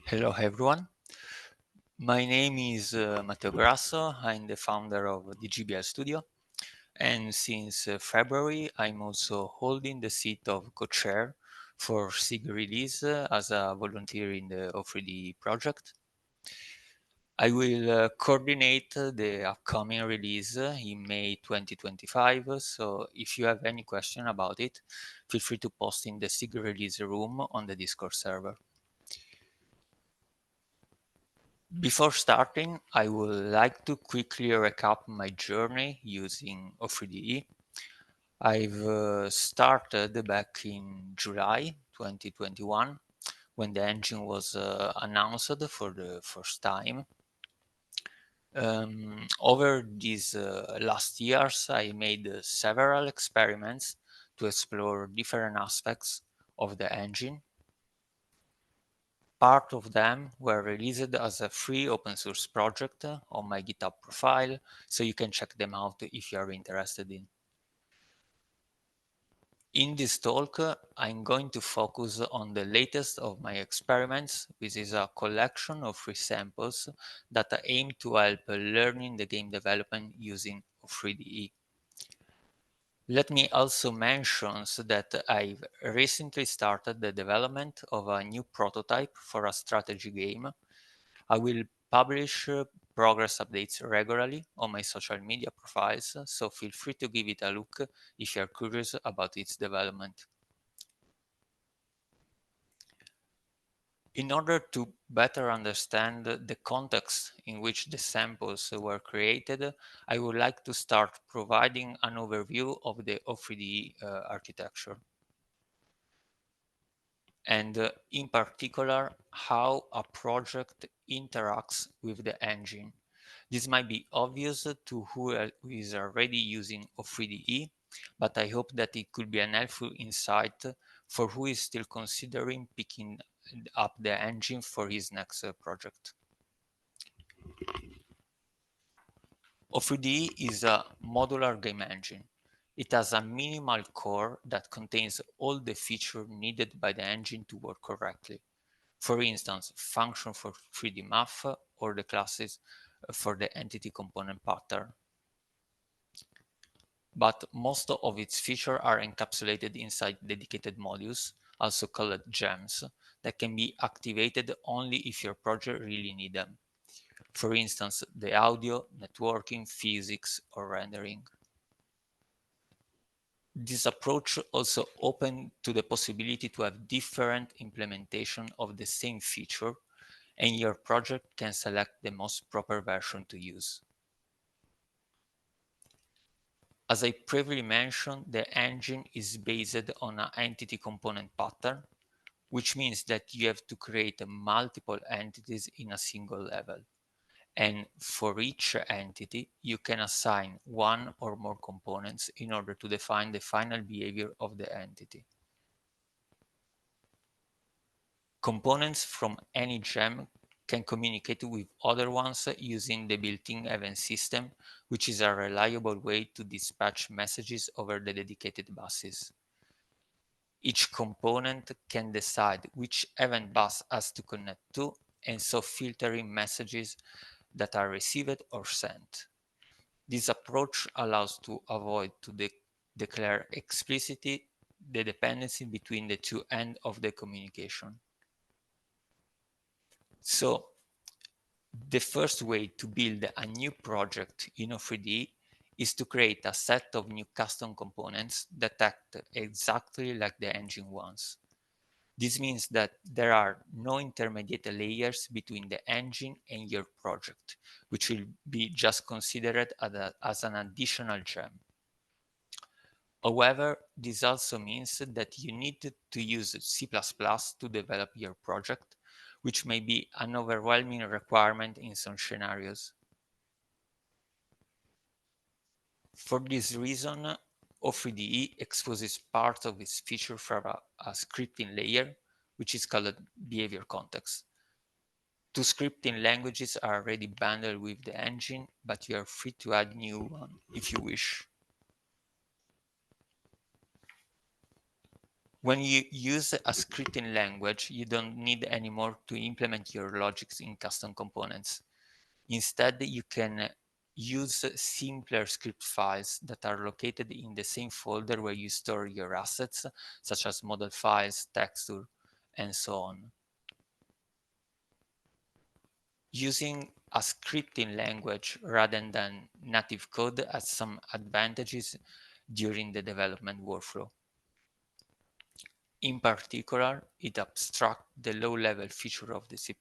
Hello everyone, my name is Matteo Grasso, I'm the founder of DIGIBL Studio, and since February I'm also holding the seat of co-chair for SIG release as a volunteer in the O3DE project. I will coordinate the upcoming release in May 2025, so if you have any question about it, feel free to post in the SIG release room on the Discord server. Before starting, I would like to quickly recap my journey using O3DE. I've started back in July 2021 when the engine was announced for the first time. Over these last years, I made several experiments to explore different aspects of the engine. Part of them were released as a free open source project on my GitHub profile, so you can check them out if you are interested in. In this talk, I'm going to focus on the latest of my experiments, which is a collection of free samples that aim to help learning the game development using O3DE. Let me also mention that I've recently started the development of a new prototype for a strategy game. I will publish progress updates regularly on my social media profiles, so feel free to give it a look if you're curious about its development. In order to better understand the context in which the samples were created, I would like to start providing an overview of the O3D architecture, and in particular, how a project interacts with the engine. This might be obvious to who is already using O3DE, but I hope that it could be an helpful insight for who is still considering picking up the engine for his next project. O3DE is a modular game engine. It has a minimal core that contains all the features needed by the engine to work correctly. For instance, function for 3D math or the classes for the entity component pattern. But most of its features are encapsulated inside dedicated modules, also called gems, that can be activated only if your project really needs them. For instance, the audio, networking, physics, or rendering. This approach also opens to the possibility to have different implementation of the same feature, and your project can select the most proper version to use. As I previously mentioned, the engine is based on an entity component pattern, which means that you have to create multiple entities in a single level. And for each entity, you can assign one or more components in order to define the final behavior of the entity. Components from any gem can communicate with other ones using the built-in event system, which is a reliable way to dispatch messages over the dedicated buses. Each component can decide which event bus has to connect to, and so filtering messages that are received or sent. This approach allows to avoid to declare explicitly the dependency between the two ends of the communication. So the first way to build a new project in O3D is to create a set of new custom components that act exactly like the engine wants. This means that there are no intermediate layers between the engine and your project, which will be just considered as an additional gem. However, this also means that you need to use C++ to develop your project, which may be an overwhelming requirement in some scenarios. For this reason, O3DE exposes part of its feature from a scripting layer, which is called behavior context. Two scripting languages are already bundled with the engine, but you are free to add new one if you wish. When you use a scripting language, you don't need anymore to implement your logics in custom components. Instead, you can use simpler script files that are located in the same folder where you store your assets, such as model files, texture, and so on. Using a scripting language rather than native code has some advantages during the development workflow. In particular, it abstracts the low-level feature of the C++,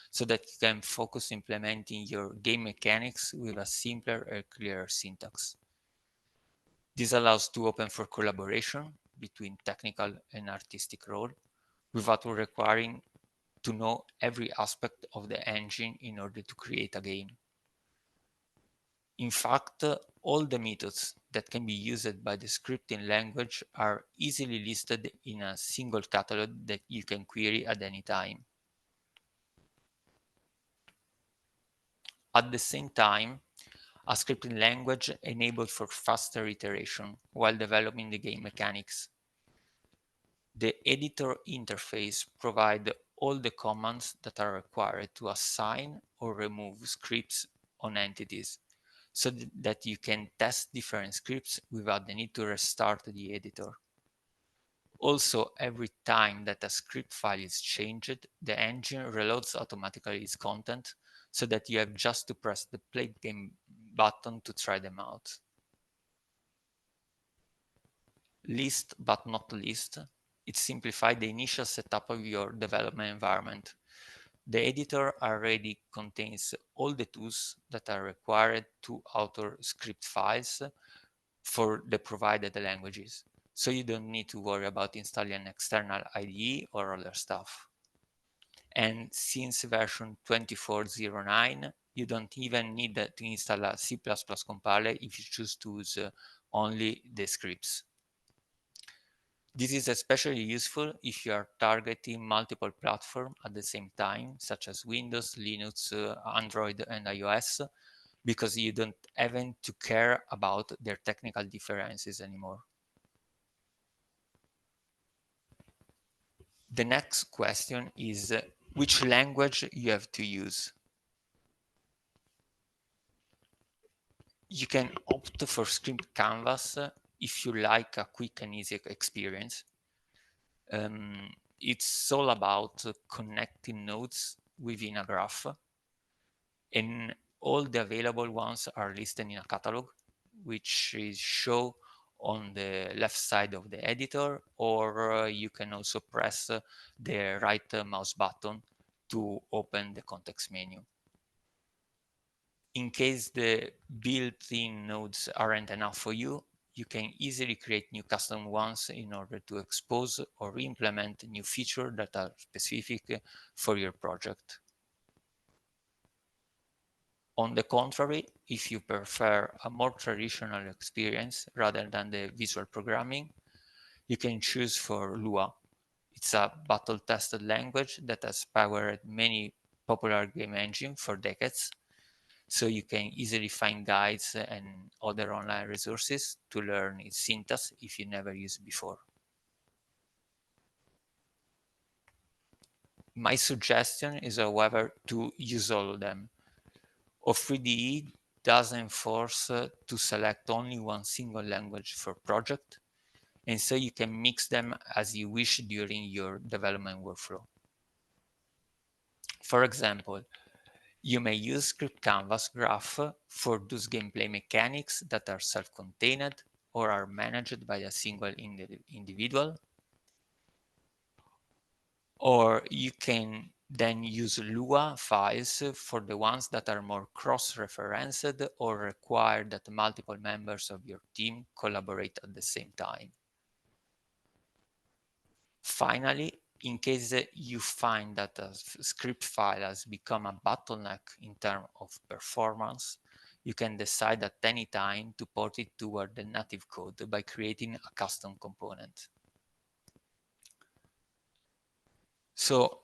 so that you can focus implementing your game mechanics with a simpler and clearer syntax. This allows to open for collaboration between technical and artistic role without requiring to know every aspect of the engine in order to create a game. In fact, all the methods that can be used by the scripting language are easily listed in a single catalog that you can query at any time. At the same time, a scripting language enables for faster iteration while developing the game mechanics. The editor interface provides all the commands that are required to assign or remove scripts on entities, so that you can test different scripts without the need to restart the editor. Also, every time that a script file is changed, the engine reloads automatically its content, so that you have just to press the play game button to try them out. Last but not least, it simplifies the initial setup of your development environment. The editor already contains all the tools that are required to author script files for the provided languages, so you don't need to worry about installing an external IDE or other stuff. And since version 24.09, you don't even need to install a C++ compiler if you choose to use only the scripts. This is especially useful if you are targeting multiple platforms at the same time, such as Windows, Linux, Android, and iOS, because you don't even to care about their technical differences anymore. The next question is which language you have to use. You can opt for script canvas if you like a quick and easy experience. It's all about connecting nodes within a graph, and all the available ones are listed in a catalog, which is shown on the left side of the editor, or you can also press the right mouse button to open the context menu. In case the built-in nodes aren't enough for you, you can easily create new custom ones in order to expose or implement new features that are specific for your project. On the contrary, if you prefer a more traditional experience rather than the visual programming, you can choose for Lua. It's a battle-tested language that has powered many popular game engines for decades, so you can easily find guides and other online resources to learn its syntax if you never used it before. My suggestion is, however, to use all of them. O3DE doesn't force to select only one single language for project, and so you can mix them as you wish during your development workflow. For example, you may use Script Canvas Graph for those gameplay mechanics that are self-contained or are managed by a single individual. Or you can then use Lua files for the ones that are more cross-referenced or require that multiple members of your team collaborate at the same time. Finally, in case you find that a script file has become a bottleneck in terms of performance, you can decide at any time to port it toward the native code by creating a custom component. So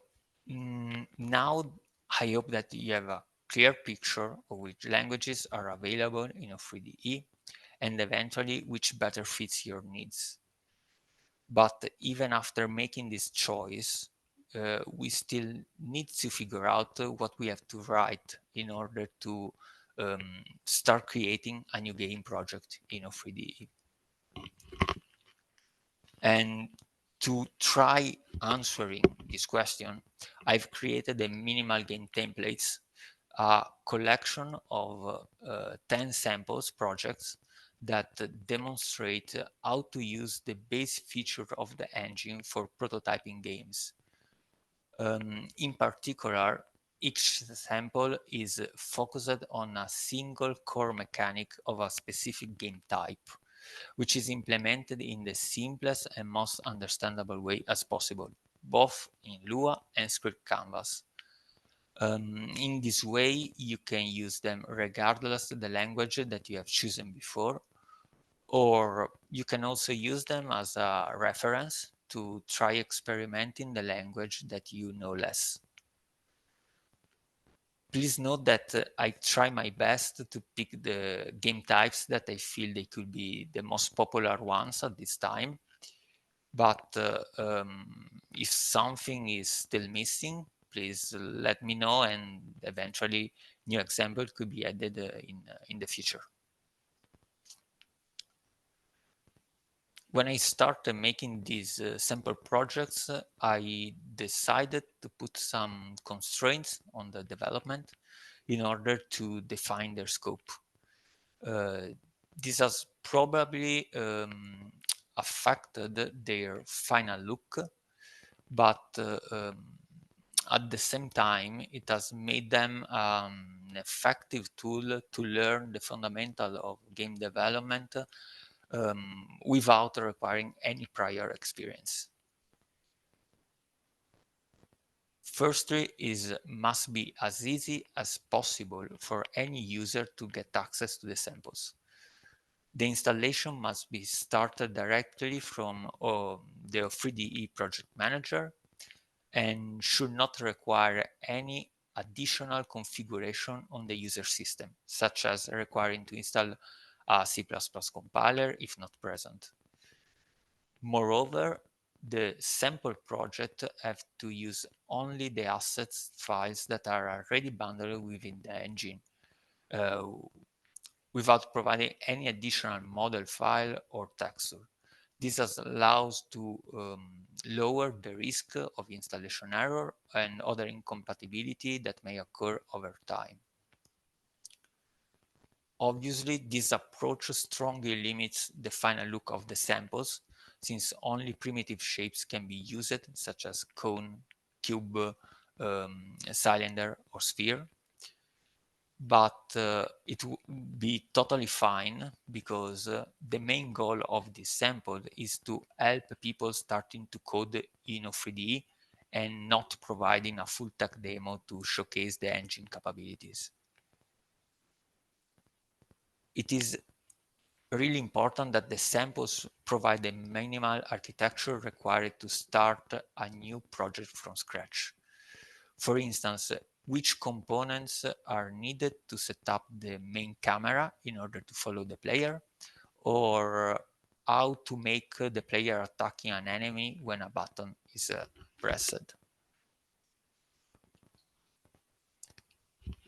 now I hope that you have a clear picture of which languages are available in O3DE and eventually which better fits your needs. But even after making this choice, we still need to figure out what we have to write in order to start creating a new game project in O3DE. And to try answering this question, I've created a minimal game templates, a collection of 10 samples projects that demonstrate how to use the base feature of the engine for prototyping games. In particular, each sample is focused on a single core mechanic of a specific game type, which is implemented in the simplest and most understandable way as possible, both in Lua and Script Canvas. In this way, you can use them regardless of the language that you have chosen before, or you can also use them as a reference to try experimenting the language that you know less. Please note that I try my best to pick the game types that I feel they could be the most popular ones at this time. But if something is still missing, please let me know, and eventually new example could be added in the future. When I started making these sample projects, I decided to put some constraints on the development in order to define their scope. This has probably affected their final look, but at the same time, it has made them an effective tool to learn the fundamental of game development without requiring any prior experience. Firstly, must be as easy as possible for any user to get access to the samples. The installation must be started directly from the O3DE project manager and should not require any additional configuration on the user system, such as requiring to install a C++ compiler if not present. Moreover, the sample project have to use only the assets files that are already bundled within the engine, without providing any additional model file or texture. This allows to lower the risk of installation error and other incompatibility that may occur over time. Obviously, this approach strongly limits the final look of the samples, since only primitive shapes can be used, such as cone, cube, cylinder, or sphere. But it would be totally fine, because the main goal of this sample is to help people starting to code in O3DE and not providing a full tech demo to showcase the engine capabilities. It is really important that the samples provide the minimal architecture required to start a new project from scratch. For instance, which components are needed to set up the main camera in order to follow the player, or how to make the player attacking an enemy when a button is pressed.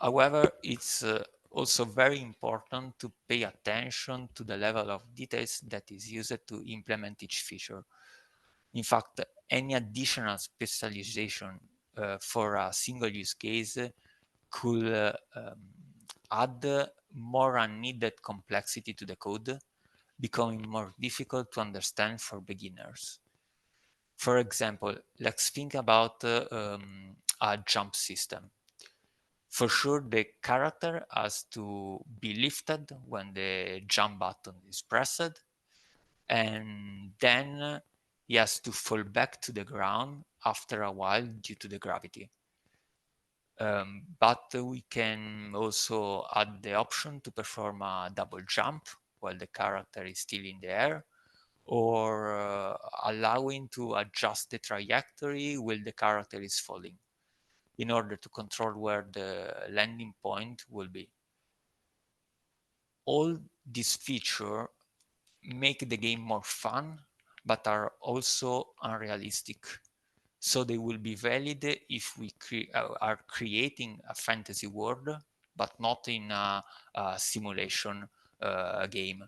However, it's also very important to pay attention to the level of details that is used to implement each feature. In fact, any additional specialization for a single use case could add more unneeded complexity to the code, becoming more difficult to understand for beginners. For example, let's think about a jump system. For sure, the character has to be lifted when the jump button is pressed, and then he has to fall back to the ground after a while due to the gravity. But we can also add the option to perform a double jump while the character is still in the air, or allowing to adjust the trajectory while the character is falling, in order to control where the landing point will be. All these features make the game more fun, but are also unrealistic. So they will be valid if we are creating a fantasy world, but not in a simulation game.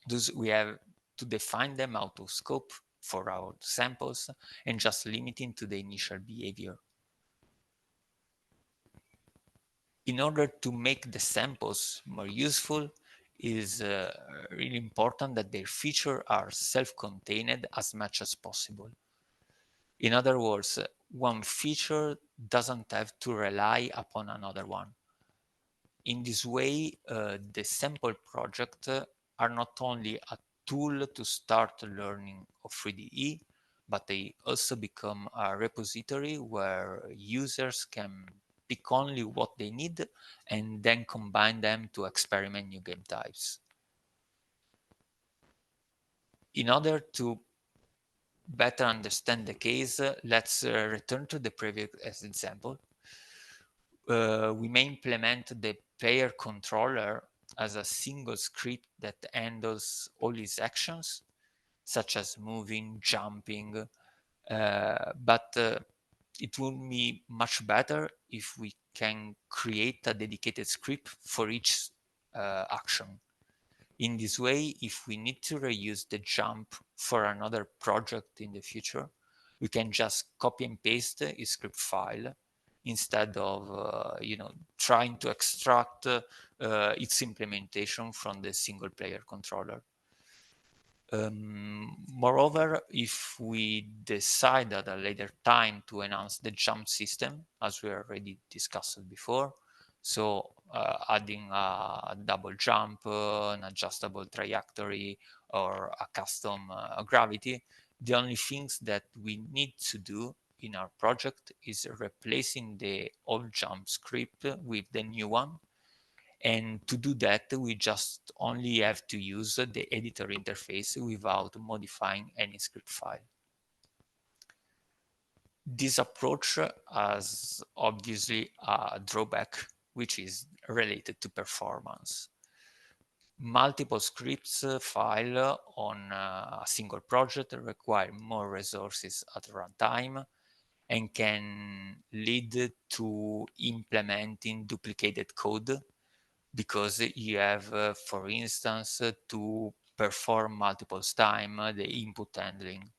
Thus, we have to define them out of scope for our samples and just limiting to the initial behavior. In order to make the samples more useful, it is really important that their features are self-contained as much as possible. In other words, one feature doesn't have to rely upon another one. In this way, the sample project are not only a tool to start learning O3DE, but they also become a repository where users can pick only what they need and then combine them to experiment new game types. In order to better understand the case, let's return to the previous example. We may implement the player controller as a single script that handles all its actions, such as moving, jumping, but it would be much better if we can create a dedicated script for each action. In this way, if we need to reuse the jump for another project in the future, we can just copy and paste a script file instead of trying to extract its implementation from the single player controller. Moreover, if we decide at a later time to enhance the jump system, as we already discussed before, so adding a double jump, an adjustable trajectory, or a custom gravity, the only things that we need to do in our project is replacing the old jump script with the new one. And to do that, we just only have to use the editor interface without modifying any script file. This approach has obviously a drawback, which is related to performance. Multiple scripts file on a single project require more resources at runtime and can lead to implementing duplicated code because you have, for instance, to perform multiple times the input handling.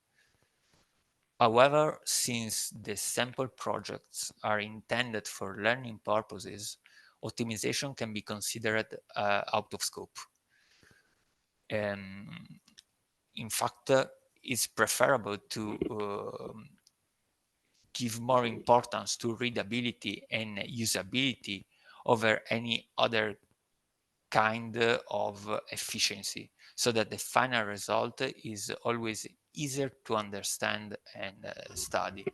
However, since the sample projects are intended for learning purposes, optimization can be considered out of scope. In fact, it's preferable to give more importance to readability and usability over any other kind of efficiency, so that the final result is always easier to understand and study.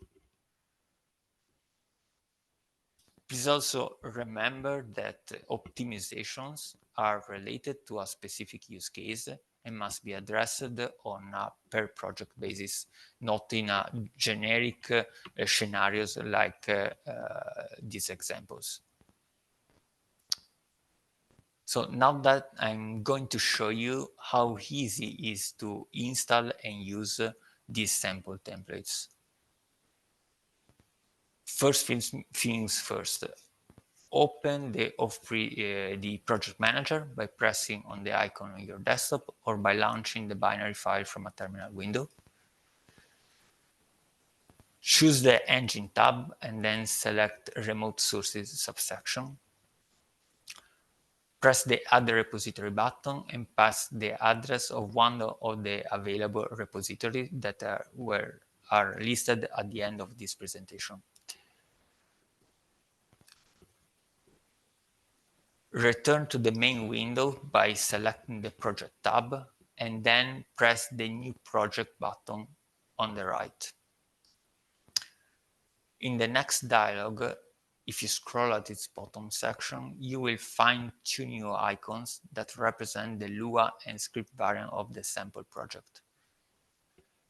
Please also remember that optimizations are related to a specific use case and must be addressed on a per project basis, not in a generic scenarios like these examples. So now that I'm going to show you how easy it is to install and use these sample templates. First things first, open the O3DE project manager by pressing on the icon on your desktop or by launching the binary file from a terminal window. Choose the engine tab and then select remote sources subsection. Press the Add Repository button and pass the address of one of the available repositories that are listed at the end of this presentation. Return to the main window by selecting the Project tab and then press the New Project button on the right. In the next dialog, if you scroll at its bottom section, you will find two new icons that represent the Lua and script variant of the sample project.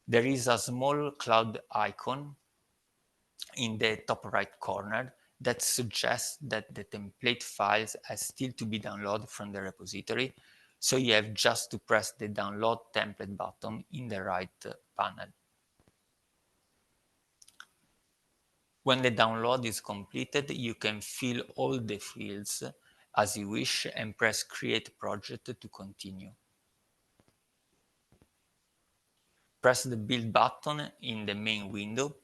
There is a small cloud icon in the top right corner that suggests that the template files are still to be downloaded from the repository. So you have just to press the download template button in the right panel. When the download is completed, you can fill all the fields as you wish and press Create Project to continue. Press the Build button in the main window.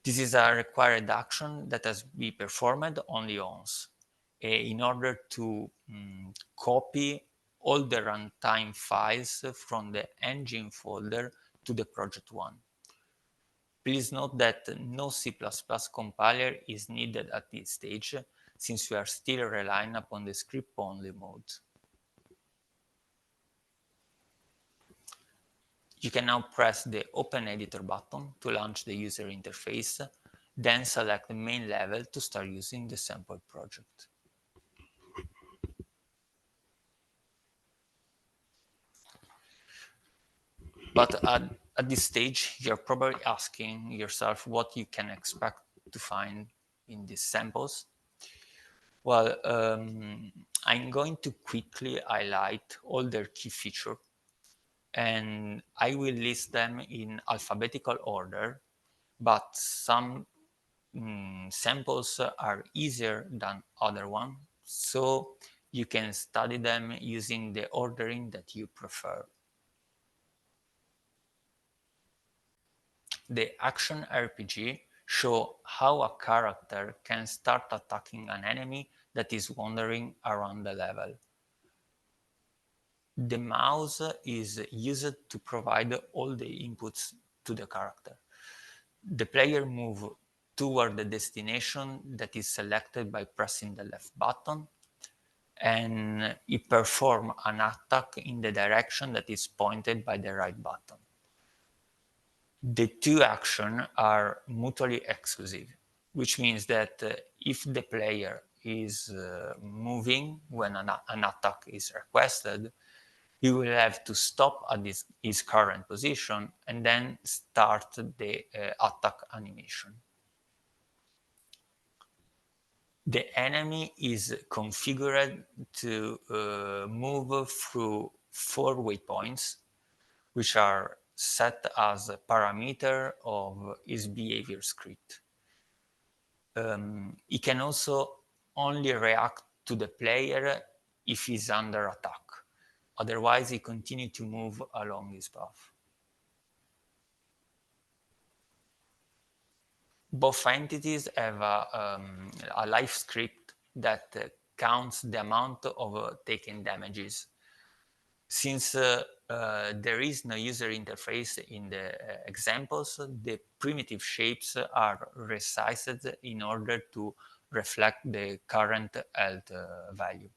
This is a required action that has to be performed only once in order to copy all the runtime files from the engine folder to the project one. Please note that no C++ compiler is needed at this stage, since we are still relying upon the script-only mode. You can now press the Open Editor button to launch the user interface, then select the main level to start using the sample project. But at this stage, you're probably asking yourself what you can expect to find in these samples. Well, I'm going to quickly highlight all their key features, and I will list them in alphabetical order, but some samples are easier than other ones, so you can study them using the ordering that you prefer. The action RPG show how a character can start attacking an enemy that is wandering around the level. The mouse is used to provide all the inputs to the character. The player moves toward the destination that is selected by pressing the left button, and it performs an attack in the direction that is pointed by the right button. The two actions are mutually exclusive, which means that if the player is moving when an attack is requested, he will have to stop at his current position and then start the attack animation. The enemy is configured to move through 4 waypoints, which are set as a parameter of his behavior script. He can also only react to the player if he's under attack. Otherwise, he continues to move along his path. Both entities have a life script that counts the amount of taken damages. Since there is no user interface in the examples, the primitive shapes are resized in order to reflect the current health value.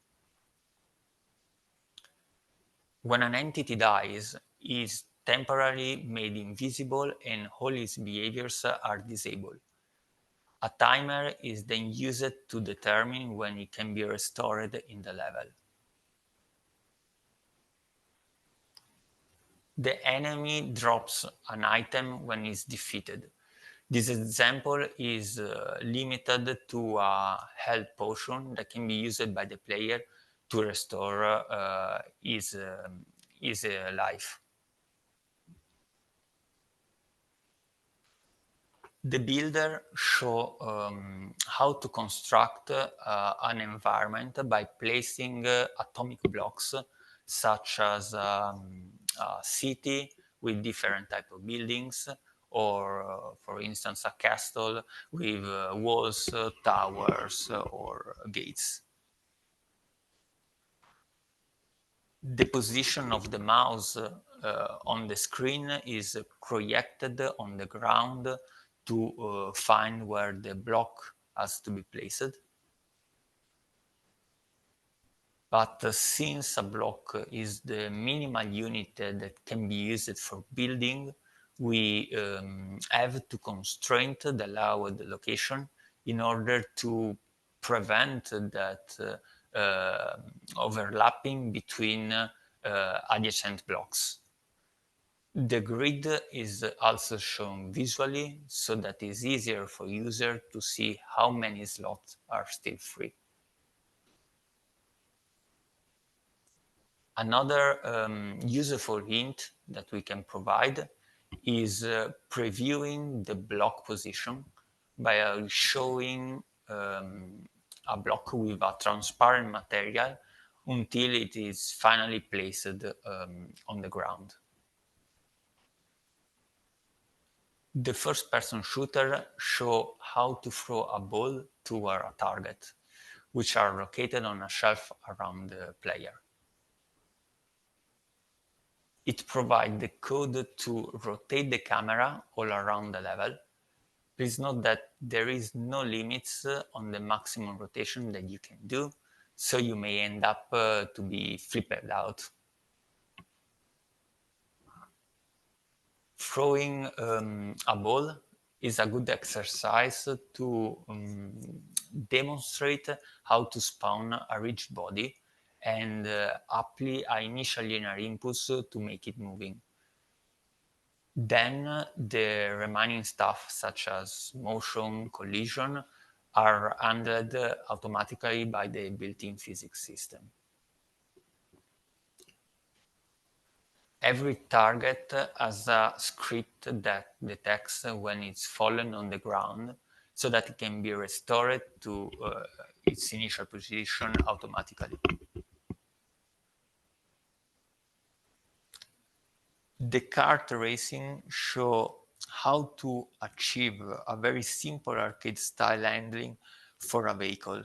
When an entity dies, it is temporarily made invisible and all its behaviors are disabled. A timer is then used to determine when it can be restored in the level. The enemy drops an item when it's defeated. This example is limited to a health potion that can be used by the player to restore his life. The builder show how to construct an environment by placing atomic blocks, such as a city with different type of buildings, or for instance, a castle with walls, towers, or gates. The position of the mouse on the screen is projected on the ground to find where the block has to be placed. But since a block is the minimal unit that can be used for building, we have to constrain the allowed location in order to prevent that overlapping between adjacent blocks. The grid is also shown visually so that it's easier for users to see how many slots are still free. Another useful hint that we can provide is previewing the block position by showing a block with a transparent material until it is finally placed on the ground. The first-person shooter shows how to throw a ball toward a target, which are located on a shelf around the player. It provides the code to rotate the camera all around the level. Please note that there is no limits on the maximum rotation that you can do, so you may end up to be flipped out. Throwing a ball is a good exercise to demonstrate how to spawn a rigid body and apply an initial linear impulse to make it moving. Then the remaining stuff, such as motion, collision, are handled automatically by the built-in physics system. Every target has a script that detects when it's fallen on the ground so that it can be restored to its initial position automatically. The kart racing show how to achieve a very simple arcade style handling for a vehicle.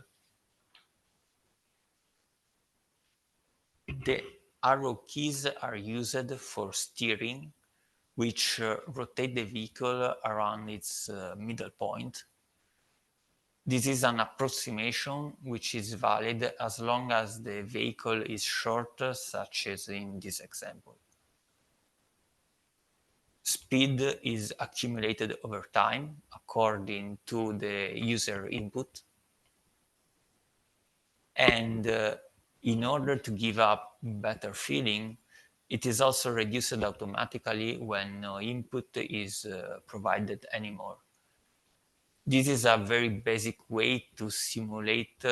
The arrow keys are used for steering, which rotate the vehicle around its middle point. This is an approximation which is valid as long as the vehicle is short, such as in this example. Speed is accumulated over time according to the user input. And in order to give a better feeling, it is also reduced automatically when no input is provided anymore. This is a very basic way to simulate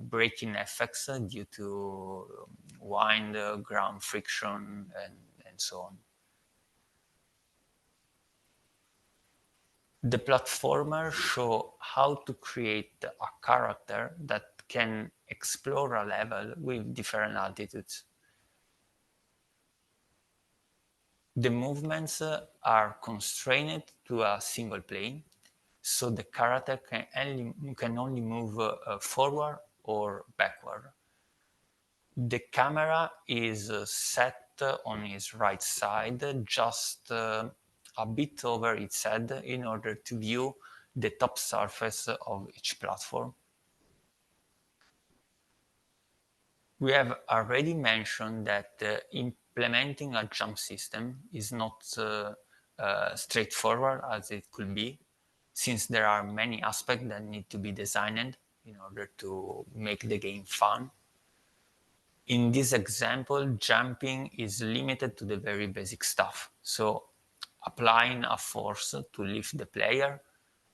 braking effects due to wind, ground friction, and so on. The platformer shows how to create a character that can explore a level with different altitudes. The movements are constrained to a single plane, so the character can only move forward or backward. The camera is set on its right side, just a bit over its head in order to view the top surface of each platform. We have already mentioned that implementing a jump system is not straightforward as it could be, since there are many aspects that need to be designed in order to make the game fun. In this example, jumping is limited to the very basic stuff. So applying a force to lift the player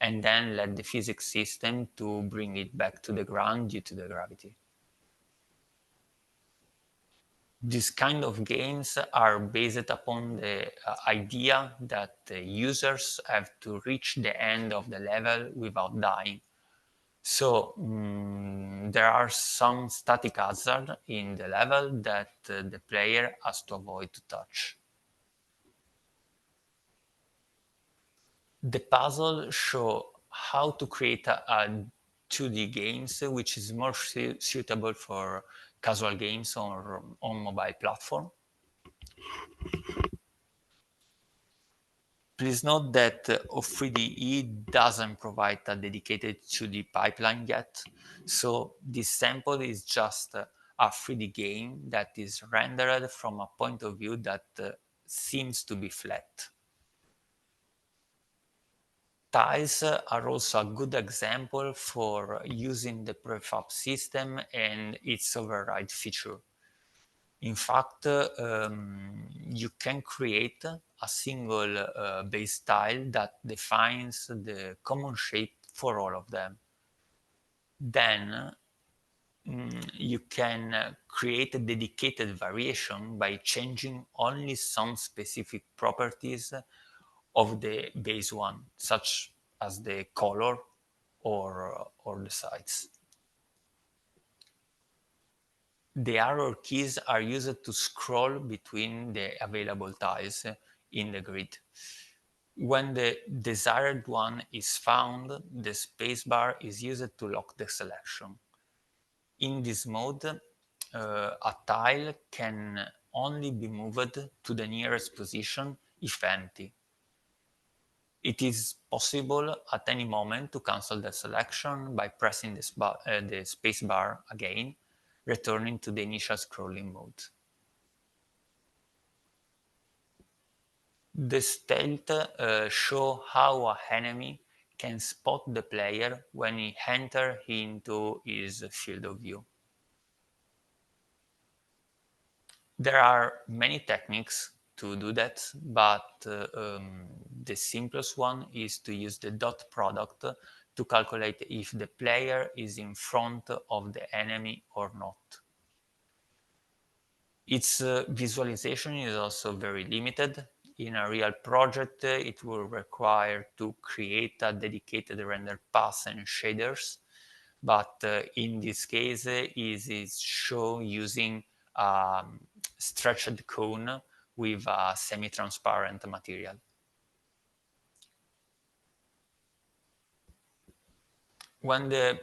and then let the physics system to bring it back to the ground due to the gravity. These kind of games are based upon the idea that the users have to reach the end of the level without dying. So there are some static hazards in the level that the player has to avoid to touch. The puzzle shows how to create a 2D games, which is more suitable for casual games or on mobile platform. Please note that O3DE doesn't provide a dedicated 2D pipeline yet, so this sample is just a 3D game that is rendered from a point of view that seems to be flat. Tiles are also a good example for using the prefab system and its override feature. In fact, you can create a single base tile that defines the common shape for all of them. Then You can create a dedicated variation by changing only some specific properties of the base one, such as the color or the size. The arrow keys are used to scroll between the available tiles in the grid. When the desired one is found, the spacebar is used to lock the selection. In this mode, a tile can only be moved to the nearest position if empty. It is possible at any moment to cancel the selection by pressing the spacebar again, returning to the initial scrolling mode. The stealth show how an enemy can spot the player when he enters into his field of view. There are many techniques to do that, but the simplest one is to use the dot product to calculate if the player is in front of the enemy or not. Its visualization is also very limited. In a real project, it will require to create a dedicated render path and shaders, but in this case, it is shown using a stretched cone with a semi-transparent material. When the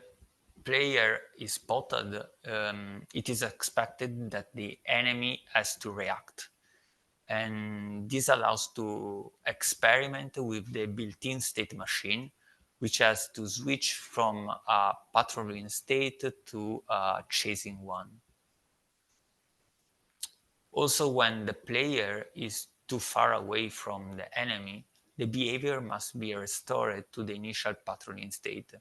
player is spotted, it is expected that the enemy has to react. And this allows to experiment with the built-in state machine, which has to switch from a patrolling state to a chasing one. Also, when the player is too far away from the enemy, the behavior must be restored to the initial patrolling state.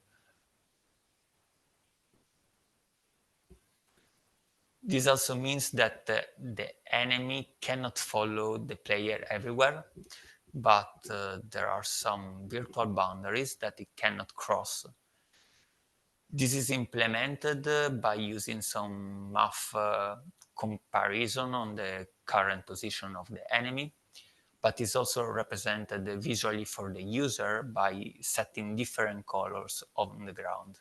This also means that the enemy cannot follow the player everywhere, but there are some virtual boundaries that it cannot cross. This is implemented by using some math comparison on the current position of the enemy, but is also represented visually for the user by setting different colors on the ground.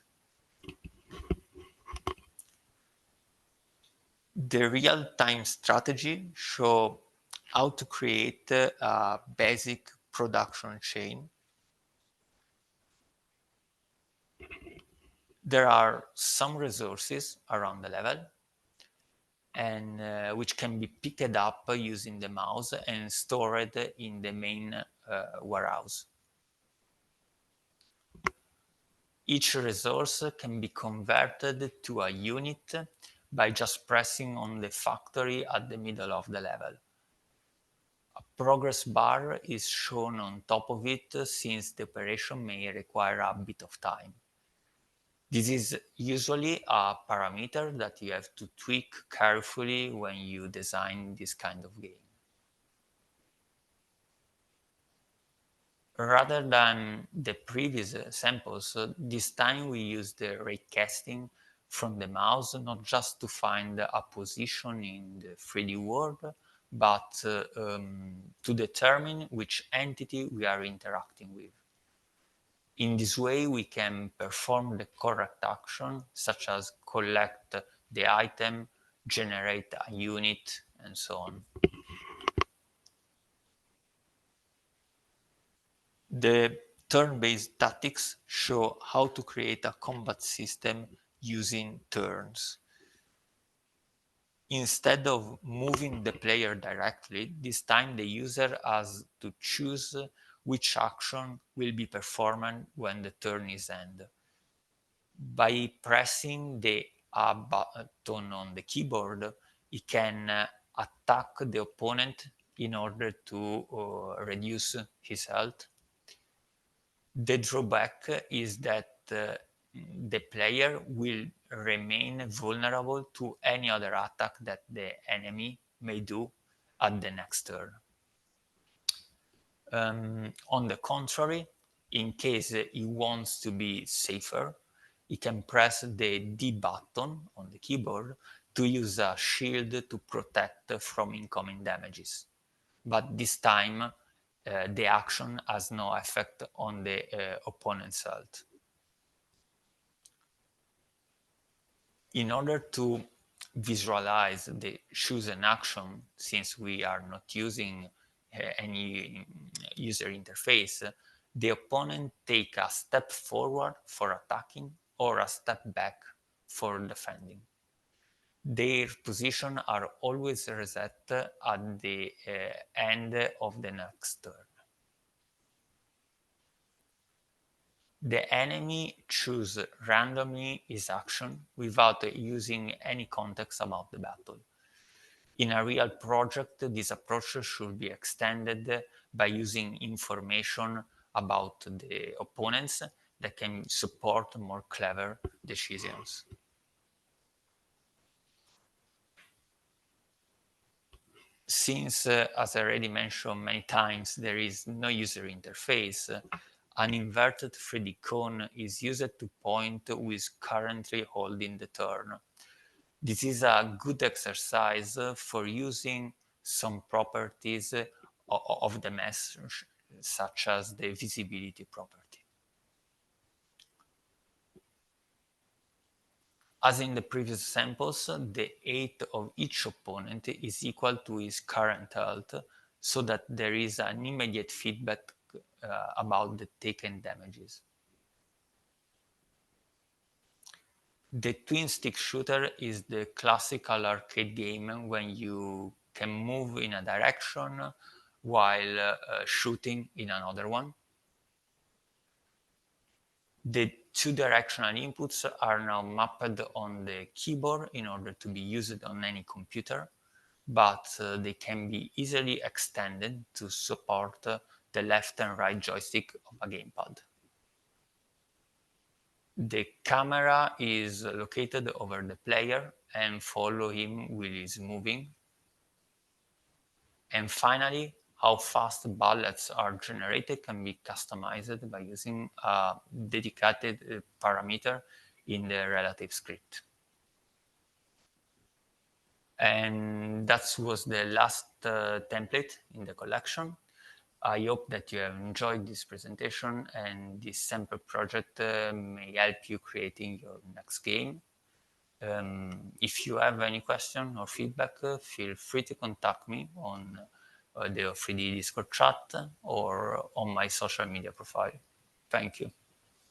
The real-time strategy shows how to create a basic production chain. There are some resources around the level, and which can be picked up using the mouse and stored in the main warehouse. Each resource can be converted to a unit by just pressing on the factory at the middle of the level. A progress bar is shown on top of it since the operation may require a bit of time. This is usually a parameter that you have to tweak carefully when you design this kind of game. Rather than the previous samples, this time we use the raycasting from the mouse, not just to find a position in the 3D world, but to determine which entity we are interacting with. In this way, we can perform the correct action, such as collect the item, generate a unit, and so on. The turn-based tactics show how to create a combat system using turns. Instead of moving the player directly, this time the user has to choose which action will be performed when the turn is ended. By pressing the A button on the keyboard, he can attack the opponent in order to reduce his health. The drawback is that the player will remain vulnerable to any other attack that the enemy may do at the next turn. On the contrary, in case he wants to be safer, You can press the D button on the keyboard to use a shield to protect from incoming damages. But this time, the action has no effect on the opponent's health. In order to visualize the chosen action, since we are not using any user interface, the opponent take a step forward for attacking or a step back for defending. Their position are always reset at the end of the next turn. The enemy choose randomly his action without using any context about the battle. In a real project, this approach should be extended by using information about the opponents that can support more clever decisions. Since, as I already mentioned many times, there is no user interface, an inverted 3D cone is used to point who is currently holding the turn. This is a good exercise for using some properties of the mesh, such as the visibility property. As in the previous samples, the height of each opponent is equal to his current health, so that there is an immediate feedback about the taken damages. The twin stick shooter is the classical arcade game when you can move in a direction while shooting in another one. The two directional inputs are now mapped on the keyboard in order to be used on any computer, but they can be easily extended to support the left and right joystick of a gamepad. The camera is located over the player and follow him while he's moving. And finally, how fast bullets are generated can be customized by using a dedicated parameter in the relative script. And that was the last template in the collection. I hope that you have enjoyed this presentation and this sample project may help you creating your next game. If you have any question or feedback, feel free to contact me on the O3DE Discord chat or on my social media profile. Thank you.